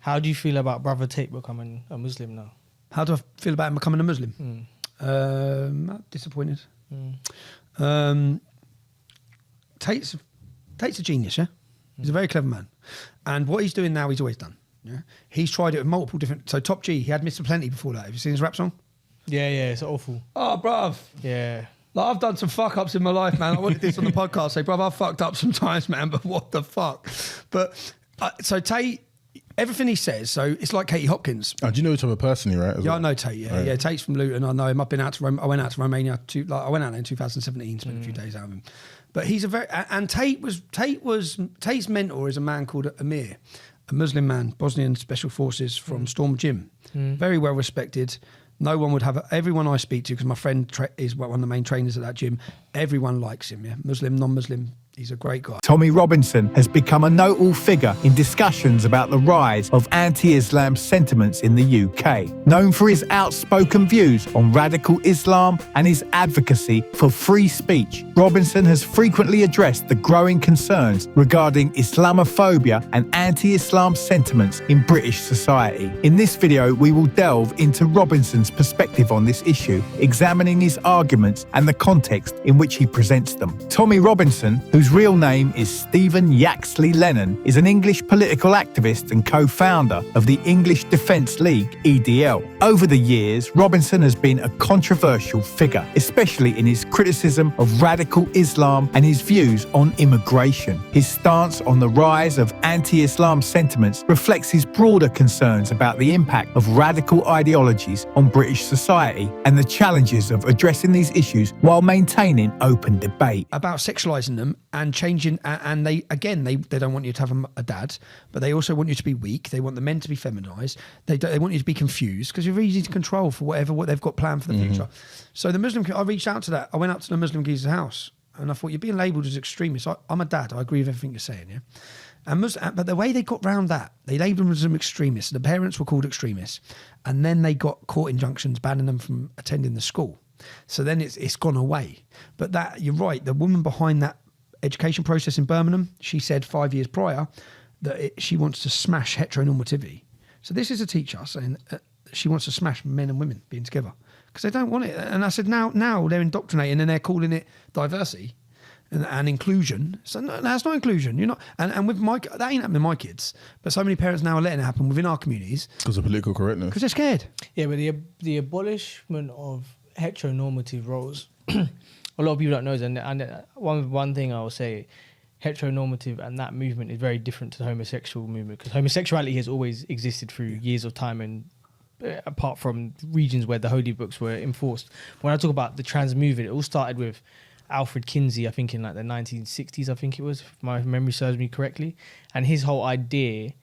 How do you feel about Brother Tate becoming a Muslim now? How do I feel about him becoming a Muslim? Disappointed. Tate's a genius, yeah? He's a very clever man. And what he's doing now, he's always done. Yeah, he's tried it with multiple different... So Top G, he had Mr. Plenty before that. Have you seen his rap song? Yeah, it's awful. Oh, bruv. Yeah. Like, I've done some fuck-ups in my life, man. I wanted this on the podcast. Say, bruv, I've fucked up sometimes, man, but what the fuck? But, so Tate, everything he says, so it's like Katie Hopkins. Oh, do you know each other personally, right? I know Tate, yeah. Right. Yeah, Tate's from Luton. I know him. I've been out to I went out to Romania. I went out there in 2017, spent a few days out with him. But he's a very... And Tate's mentor is a man called Amir, a Muslim man, Bosnian Special Forces from Storm Gym. Very well respected. No one would have... Everyone I speak to, because my friend is one of the main trainers at that gym, everyone likes him, yeah? Muslim, non-Muslim, he's a great guy. Tommy Robinson has become a notable figure in discussions about the rise of anti-Islam sentiments in the UK. Known for his outspoken views on radical Islam and his advocacy for free speech, Robinson has frequently addressed the growing concerns regarding Islamophobia and anti-Islam sentiments in British society. In this video, we will delve into Robinson's perspective on this issue, examining his arguments and the context in which he presents them. Tommy Robinson, whose real name is Stephen Yaxley Lennon, is an English political activist and co-founder of the English Defence League, EDL. Over the years, Robinson has been a controversial figure, especially in his criticism of radical Islam and his views on immigration. His stance on the rise of anti-Islam sentiments reflects his broader concerns about the impact of radical ideologies on British society and the challenges of addressing these issues while maintaining open debate. About sexualising them and changing, and they don't want you to have a dad, but they also want you to be weak. They want the men to be feminised. They want you to be confused because you're easy to control for what they've got planned for the future. So the Muslim, I reached out to that. I went up to the Muslim geezer's house and I thought, you're being labelled as extremist. I'm a dad. I agree with everything you're saying, yeah. But the way they got round that, they labelled them as extremists. The parents were called extremists, and then they got court injunctions banning them from attending the school. So then it's gone away. But that, you're right. The woman behind that education process in Birmingham, she said 5 years prior that she wants to smash heteronormativity. So this is a teacher saying she wants to smash men and women being together because they don't want it. And I said, now they're indoctrinating and they're calling it diversity and inclusion. So no, that's not inclusion. You're not. And with that ain't happening with my kids. But so many parents now are letting it happen within our communities because of political correctness. Because they're scared. Yeah, but the abolishment of heteronormative roles. A lot of people don't know this, and one thing I will say, heteronormative and that movement is very different to the homosexual movement because homosexuality has always existed through years of time and apart from regions where the holy books were enforced. When I talk about the trans movement, it all started with Alfred Kinsey, I think in like the 1960s, I think it was, if my memory serves me correctly. And his whole idea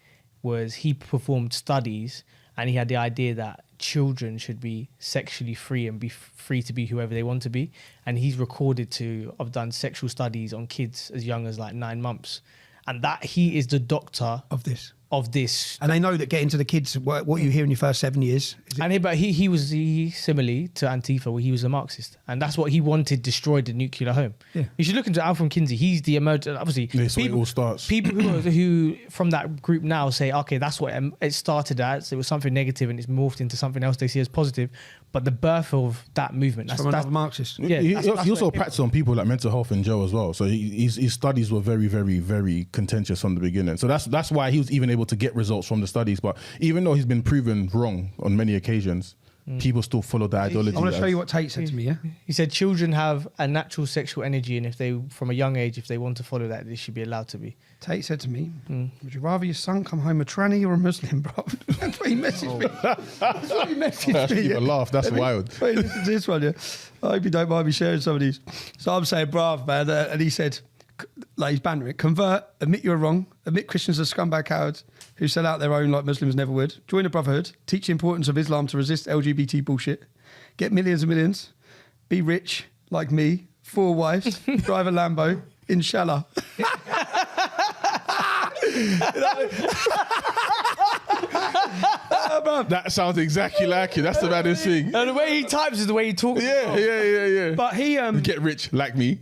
was he performed studies and he had the idea that children should be sexually free and be free to be whoever they want to be. And he's recorded to have done sexual studies on kids as young as like 9 months. And that he is the doctor of this. And they know that getting to the kids, what you hear in your first 7 years. But he was similarly to Antifa, where he was a Marxist. And that's what he wanted, destroyed the nuclear home. Yeah. You should look into Alfred Kinsey. He's the emergent, obviously. Yeah, so it all starts. People who from that group now say, okay, that's what it started as. It was something negative and it's morphed into something else they see as positive. But the birth of that movement, that's another Marxist. Yeah, he also practiced on people like mental health in jail as well. So his studies were very, very, very contentious from the beginning. So that's why he was even able to get results from the studies. But even though he's been proven wrong on many occasions, people still follow the ideology. I want to show you what Tate said to me, yeah? He said children have a natural sexual energy and if they, from a young age, if they want to follow that, they should be allowed to be. Tate said to me, would you rather your son come home a tranny or a Muslim, bro? That's what he messaged me. That's what he messaged me. People laugh, that's wild. Wait, listen to this one, yeah? I hope you don't mind me sharing some of these. So I'm saying, bruv, man, and he said, like he's bantering, convert, admit you're wrong, admit Christians are scumbag cowards who sell out their own like Muslims never would, join a brotherhood, teach the importance of Islam to resist LGBT bullshit, get millions and millions, be rich like me, 4 wives, drive a Lambo, inshallah. Bro, Islam. That sounds exactly like it. That's the maddest thing. And the way he types is the way he talks. Yeah. But he, Get rich like me.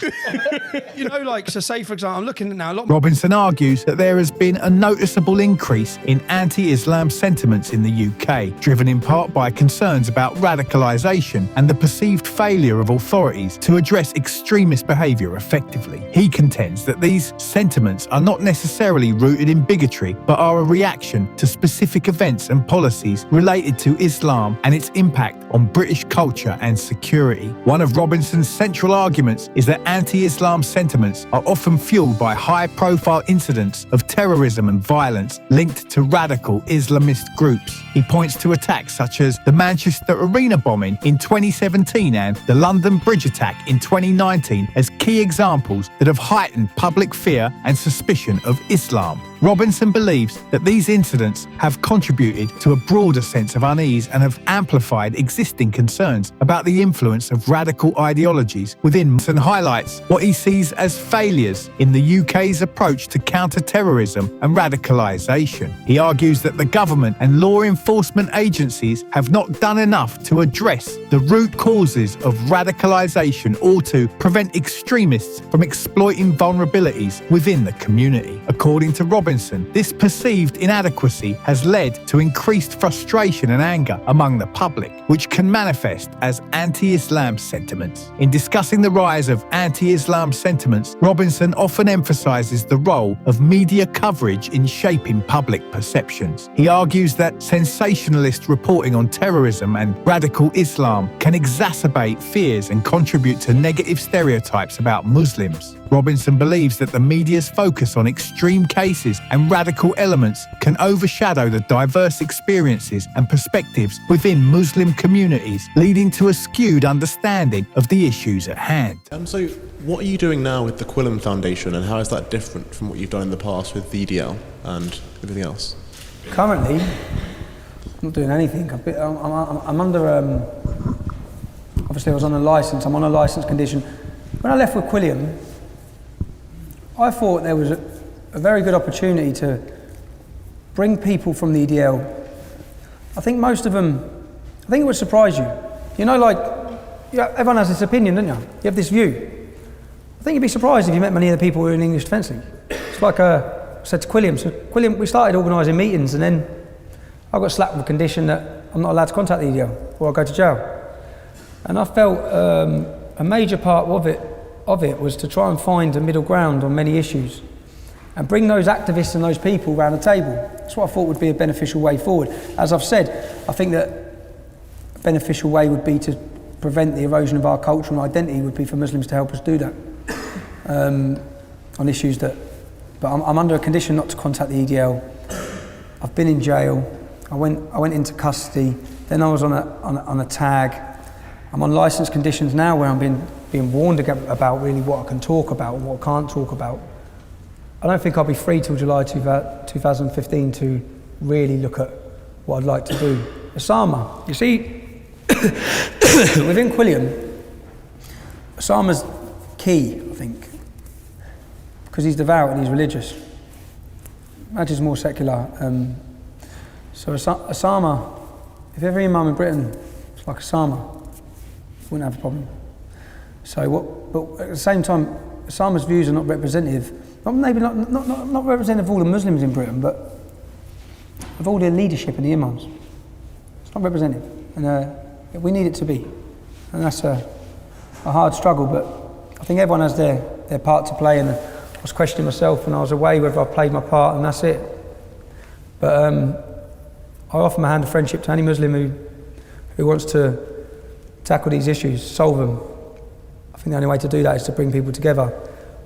like, so say, for example, I'm looking at now a lot. Robinson argues that there has been a noticeable increase in anti-Islam sentiments in the UK, driven in part by concerns about radicalisation and the perceived failure of authorities to address extremist behaviour effectively. He contends that these sentiments are not necessarily rooted in bigotry, but are a reaction to specific events and policies related to Islam and its impact on British culture and security. One of Robinson's central arguments is that anti-Islam sentiments are often fueled by high-profile incidents of terrorism and violence linked to radical Islamist groups. He points to attacks such as the Manchester Arena bombing in 2017 and the London Bridge attack in 2019 as key examples that have heightened public fear and suspicion of Islam. Robinson believes that these incidents have contributed to a broader sense of unease and have amplified existing concerns about the influence of radical ideologies within, and highlights what he sees as failures in the UK's approach to counter-terrorism and radicalisation. He argues that the government and law enforcement agencies have not done enough to address the root causes of radicalisation or to prevent extremists from exploiting vulnerabilities within the community. According to Robinson, this perceived inadequacy has led to increased frustration and anger among the public, which can manifest as anti-Islam sentiments. In discussing the rise of anti-Islam sentiments, Robinson often emphasises the role of media coverage in shaping public perceptions. He argues that sensationalist reporting on terrorism and radical Islam can exacerbate fears and contribute to negative stereotypes about Muslims. Robinson believes that the media's focus on extreme cases and radical elements can overshadow the diverse experiences and perspectives within Muslim communities, leading to a skewed understanding of the issues at hand. So what are you doing now with the Quillam Foundation, and how is that different from what you've done in the past with VDL and everything else? Currently, I'm not doing anything. I'm under, obviously I was on a licence, I'm on a licence condition. When I left with Quillam, I thought there was a very good opportunity to bring people from the EDL. I think most of them, I think it would surprise you. You know, like, everyone has this opinion, don't you? You have this view. I think you'd be surprised if you met many of the people who are in English Defence League. It's like I said to Quillam. So Quillam, we started organising meetings, and then I got slapped with a condition that I'm not allowed to contact the EDL or I'll go to jail. And I felt a major part of it was to try and find a middle ground on many issues and bring those activists and those people around the table. That's what I thought would be a beneficial way forward. As I've said, I think that a beneficial way would be to prevent the erosion of our cultural identity would be for Muslims to help us do that on issues that, but I'm under a condition not to contact the EDL. I've been in jail. I went into custody. Then I was on a tag. I'm on licence conditions now where I'm being warned about really what I can talk about and what I can't talk about. I don't think I'll be free till July 2015 to really look at what I'd like to do. Osama, you see, within Quillam, Osama's key, I think, because he's devout and he's religious. Majid's more secular. So Osama, if every imam in Britain was like Osama, wouldn't have a problem. But at the same time, Osama's views are not representative, not representative of all the Muslims in Britain, but of all the leadership and the imams. It's not representative, and we need it to be. And that's a hard struggle, but I think everyone has their part to play, and I was questioning myself when I was away whether I played my part, and that's it. But I offer my hand of friendship to any Muslim who wants to tackle these issues, solve them. I think the only way to do that is to bring people together.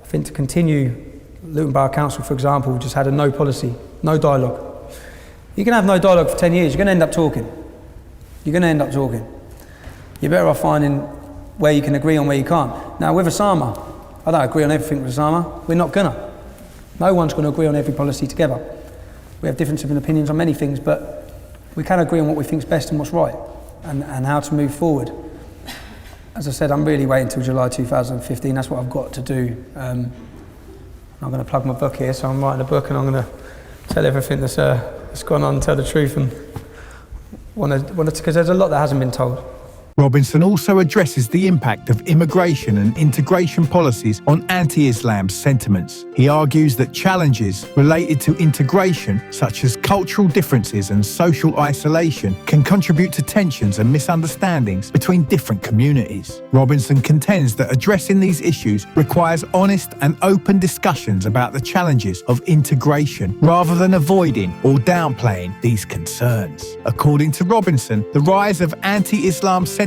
I think to continue, Luton Borough Council, for example, just had a no policy, no dialogue. You can have no dialogue for 10 years, you're going to end up talking. You're going to end up talking. You're better off finding where you can agree on where you can't. Now with Osama, I don't agree on everything with Osama. We're not gonna. No one's going to agree on every policy together. We have differences of opinions on many things, but we can agree on what we think is best and what's right, and how to move forward. As I said, I'm really waiting until July 2015. That's what I've got to do. I'm going to plug my book here, so I'm writing a book, and I'm going to tell everything that's gone on, tell the truth, and because there's a lot that hasn't been told. Robinson also addresses the impact of immigration and integration policies on anti-Islam sentiments. He argues that challenges related to integration, such as cultural differences and social isolation, can contribute to tensions and misunderstandings between different communities. Robinson contends that addressing these issues requires honest and open discussions about the challenges of integration, rather than avoiding or downplaying these concerns. According to Robinson, the rise of anti-Islam sentiments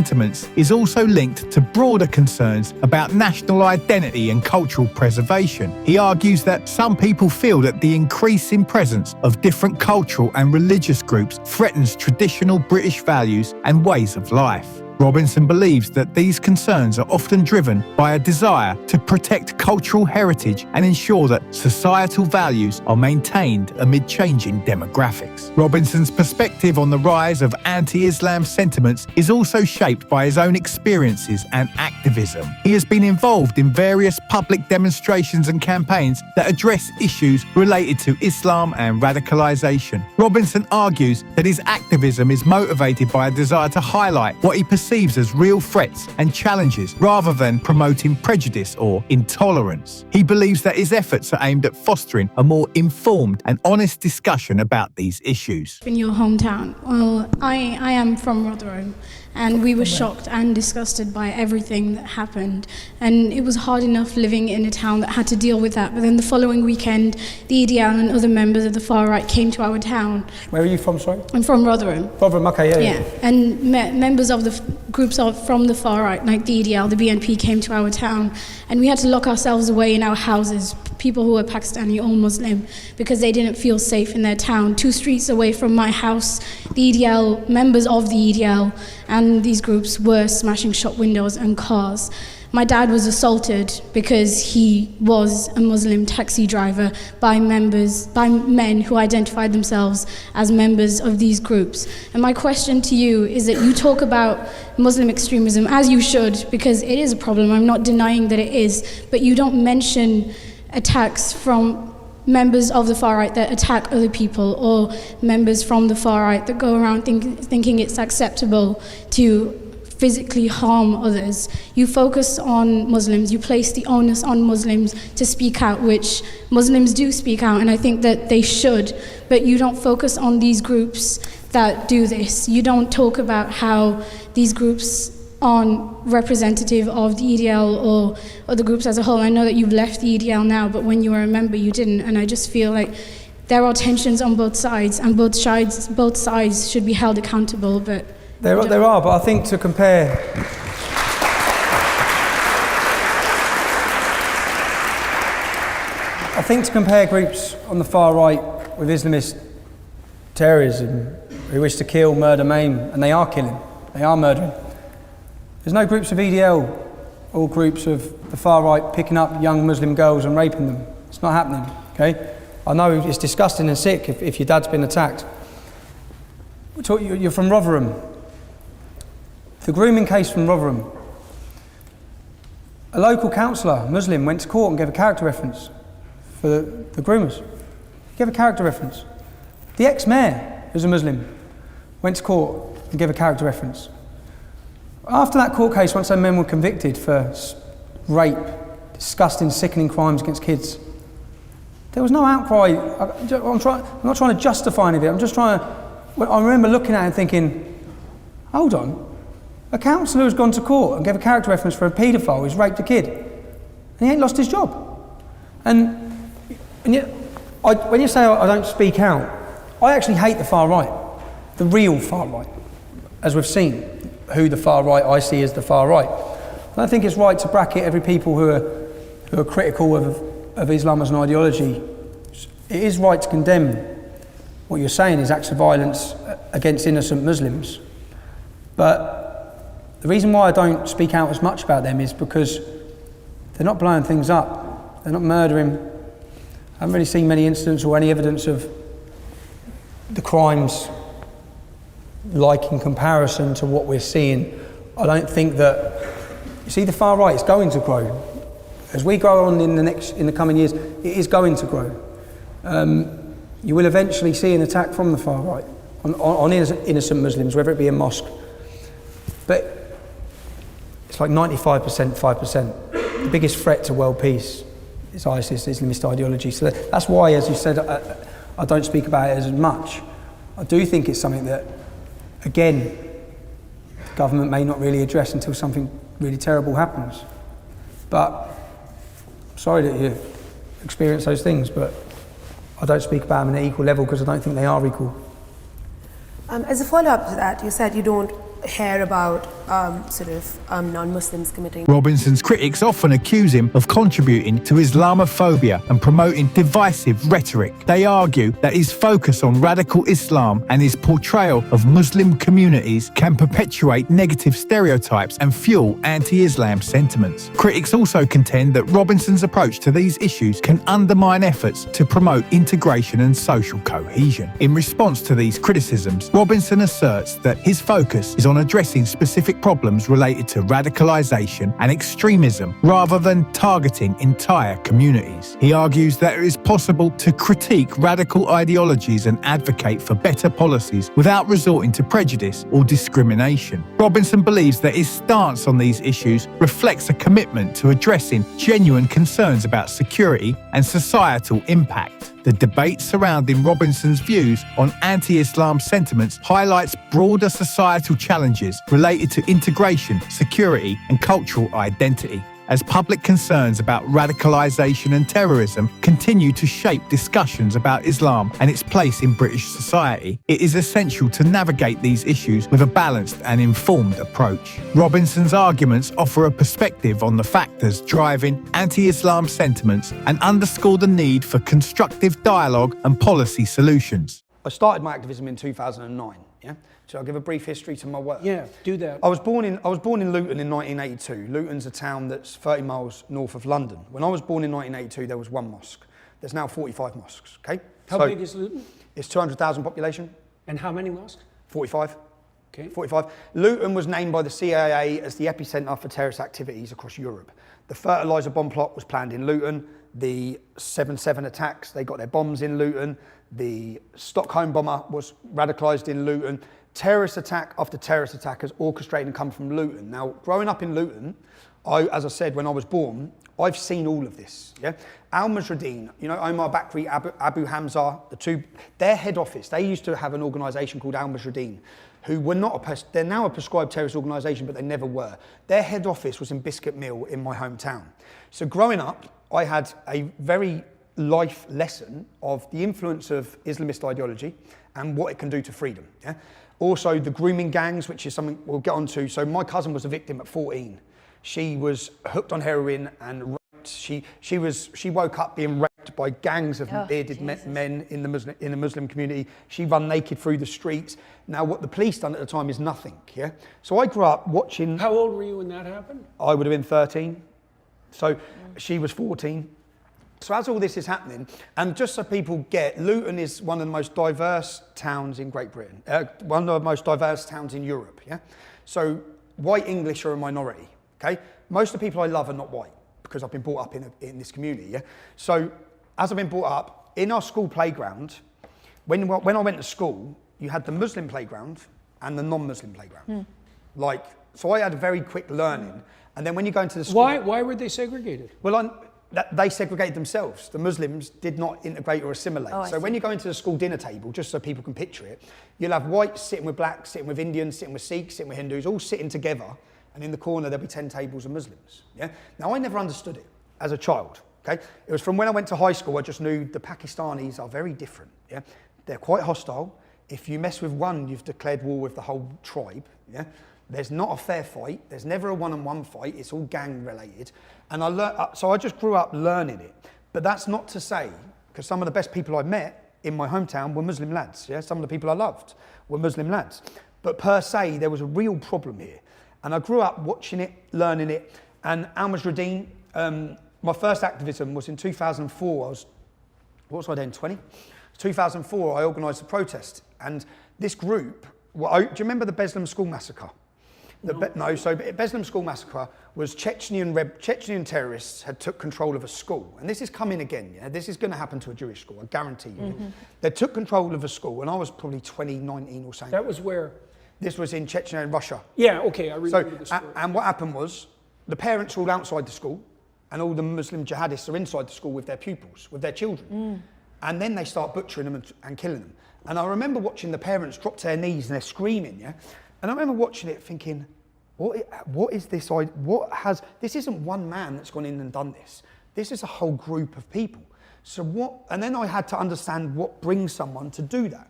is also linked to broader concerns about national identity and cultural preservation. He argues that some people feel that the increasing presence of different cultural and religious groups threatens traditional British values and ways of life. Robinson believes that these concerns are often driven by a desire to protect cultural heritage and ensure that societal values are maintained amid changing demographics. Robinson's perspective on the rise of anti-Islam sentiments is also shaped by his own experiences and activism. He has been involved in various public demonstrations and campaigns that address issues related to Islam and radicalisation. Robinson argues that his activism is motivated by a desire to highlight what he perceives as real threats and challenges rather than promoting prejudice or intolerance. He believes that his efforts are aimed at fostering a more informed and honest discussion about these issues. In your hometown, well, I am from Rotherham, and we were shocked and disgusted by everything that happened, and it was hard enough living in a town that had to deal with that. But then the following weekend, the EDL and other members of the far right came to our town. Where are you from, sorry? I'm from Rotherham. Rotherham, okay, yeah. And members of the groups from the far right, like the EDL, the BNP, came to our town, and we had to lock ourselves away in our houses, people who were Pakistani or Muslim, because they didn't feel safe in their town. 2 streets away from my house, the EDL, members of the EDL and these groups were smashing shop windows and cars. My dad was assaulted because he was a Muslim taxi driver by men who identified themselves as members of these groups. And my question to you is that you talk about Muslim extremism, as you should, because it is a problem. I'm not denying that it is, but you don't mention attacks from members of the far right that attack other people, or members from the far right that go around thinking it's acceptable to physically harm others. You focus on Muslims, you place the onus on Muslims to speak out, which Muslims do speak out, and I think that they should, but you don't focus on these groups that do this. You don't talk about how these groups aren't representative of the EDL or other groups as a whole. I know that you've left the EDL now, but when you were a member you didn't, and I just feel like there are tensions on both sides, and both sides should be held accountable, but there are, but I think to compare groups on the far right with Islamist terrorism who wish to kill, murder, maim, and they are killing, they are murdering. There's no groups of EDL or groups of the far right picking up young Muslim girls and raping them. It's not happening, okay? I know it's disgusting and sick if your dad's been attacked. You're from Rotherham. The grooming case from Rotherham. A local councillor, Muslim, went to court and gave a character reference for the groomers. He gave a character reference. The ex-mayor, who's a Muslim, went to court and gave a character reference. After that court case, once those men were convicted for rape, disgusting, sickening crimes against kids, there was no outcry. I'm not trying to justify any of it. I remember looking at it and thinking, hold on, a councillor who's gone to court and gave a character reference for a paedophile who's raped a kid, and he ain't lost his job. And yet, when you say I don't speak out, I actually hate the far right, the real far right, as we've seen. Who the far right I see as the far right. I don't think it's right to bracket every people who are critical of Islam as an ideology. It is right to condemn what you're saying is acts of violence against innocent Muslims. But the reason why I don't speak out as much about them is because they're not blowing things up. They're not murdering. I haven't really seen many incidents or any evidence of the crimes like in comparison to what we're seeing. I don't think that, you see, the far right is going to grow. As we grow on in the coming years, it is going to grow. You will eventually see an attack from the far right on innocent Muslims, whether it be a mosque. But it's like 95%, 5%. The biggest threat to world peace is ISIS, Islamist ideology. So that's why, as you said, I don't speak about it as much. I do think it's something that, again, government may not really address until something really terrible happens. But sorry that you experience those things, but I don't speak about them on an equal level because I don't think they are equal. As a follow-up to that, you said you don't hear about non-Muslims committing. Robinson's critics often accuse him of contributing to Islamophobia and promoting divisive rhetoric. They argue that his focus on radical Islam and his portrayal of Muslim communities can perpetuate negative stereotypes and fuel anti-Islam sentiments. Critics also contend that Robinson's approach to these issues can undermine efforts to promote integration and social cohesion. In response to these criticisms, Robinson asserts that his focus is on addressing specific problems related to radicalisation and extremism rather than targeting entire communities. He argues that it is possible to critique radical ideologies and advocate for better policies without resorting to prejudice or discrimination. Robinson believes that his stance on these issues reflects a commitment to addressing genuine concerns about security and societal impact. The debate surrounding Robinson's views on anti-Islam sentiments highlights broader societal challenges related to integration, security, and cultural identity. As public concerns about radicalisation and terrorism continue to shape discussions about Islam and its place in British society, it is essential to navigate these issues with a balanced and informed approach. Robinson's arguments offer a perspective on the factors driving anti-Islam sentiments and underscore the need for constructive dialogue and policy solutions. I started my activism in 2009, yeah? So I'll give a brief history to my work. Yeah, do that. I was born in Luton in 1982. Luton's a town that's 30 miles north of London. When I was born in 1982, there was one mosque. There's now 45 mosques, okay? How big is Luton? It's 200,000 population. And how many mosques? 45. Okay. 45. Luton was named by the CIA as the epicenter for terrorist activities across Europe. The fertiliser bomb plot was planned in Luton. The 7/7 attacks, they got their bombs in Luton. The Stockholm bomber was radicalised in Luton. Terrorist attack after terrorist attack has orchestrated and come from Luton. Now, growing up in Luton, as I said, when I was born, I've seen all of this. Yeah, Al-Mujahideen, Omar Bakri, Abu Hamza, their head office, they used to have an organisation called Al-Mujahideen, who were they're now a prescribed terrorist organisation, but they never were. Their head office was in Biscuit Mill in my hometown. So growing up, I had a very life lesson of the influence of Islamist ideology and what it can do to freedom. Yeah? Also, the grooming gangs, which is something we'll get onto. So my cousin was a victim at 14. She was hooked on heroin and raped. She woke up being raped by gangs of bearded men in the Muslim community. She ran naked through the streets. Now, what the police done at the time is nothing. Yeah. So I grew up watching. How old were you when that happened? I would have been 13. So she was 14. So as all this is happening, and just so people get, Luton is one of the most diverse towns in Great Britain, one of the most diverse towns in Europe, yeah? So white English are a minority, okay? Most of the people I love are not white, because I've been brought up in this community, yeah? So as I've been brought up, in our school playground, when I went to school, you had the Muslim playground and the non-Muslim playground. So I had a very quick learning, and then when you go into the school... Why were they segregated? Well, they segregated themselves. The Muslims did not integrate or assimilate. So when you go into the school dinner table, just so people can picture it, you'll have whites sitting with blacks, sitting with Indians, sitting with Sikhs, sitting with Hindus, all sitting together, and in the corner there'll be 10 tables of Muslims. Yeah. Now I never understood it as a child. Okay. It was from when I went to high school I just knew the Pakistanis are very different. Yeah. They're quite hostile. If you mess with one, you've declared war with the whole tribe. Yeah. There's not a fair fight. There's never a one-on-one fight. It's all gang-related. And so I just grew up learning it. But that's not to say, because some of the best people I met in my hometown were Muslim lads. Yeah, some of the people I loved were Muslim lads. But per se, there was a real problem here. And I grew up watching it, learning it. And Al-Mujahideen, my first activism was in 2004. What was I then, 20? 2004, I organised a protest. And this group, do you remember the Beslam School Massacre? So Beslan school massacre was Chechnyan terrorists had took control of a school. And this is coming again, yeah? This is going to happen to a Jewish school, I guarantee you. Mm-hmm. They took control of a school, and I was probably 19 or something. That was where? This was in Chechnya in Russia. Yeah, okay, I remember the story. And what happened was, the parents were all outside the school, and all the Muslim jihadists are inside the school with their pupils, with their children. And then they start butchering them and killing them. And I remember watching the parents drop to their knees and they're screaming, yeah? And I remember watching it thinking, what is this? This isn't one man that's gone in and done this. This is a whole group of people. So and then I had to understand what brings someone to do that.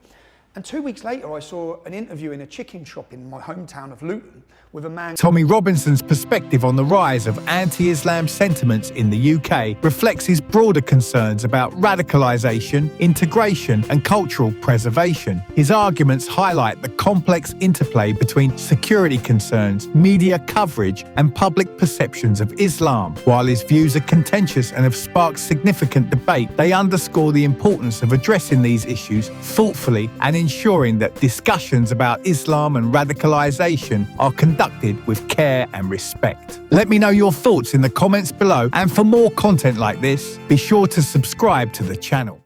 And 2 weeks later, I saw an interview in a chicken shop in my hometown of Luton with a man... Tommy Robinson's perspective on the rise of anti-Islam sentiments in the UK reflects his broader concerns about radicalisation, integration and cultural preservation. His arguments highlight the complex interplay between security concerns, media coverage and public perceptions of Islam. While his views are contentious and have sparked significant debate, they underscore the importance of addressing these issues thoughtfully and ensuring that discussions about Islam and radicalisation are conducted with care and respect. Let me know your thoughts in the comments below, and for more content like this, be sure to subscribe to the channel.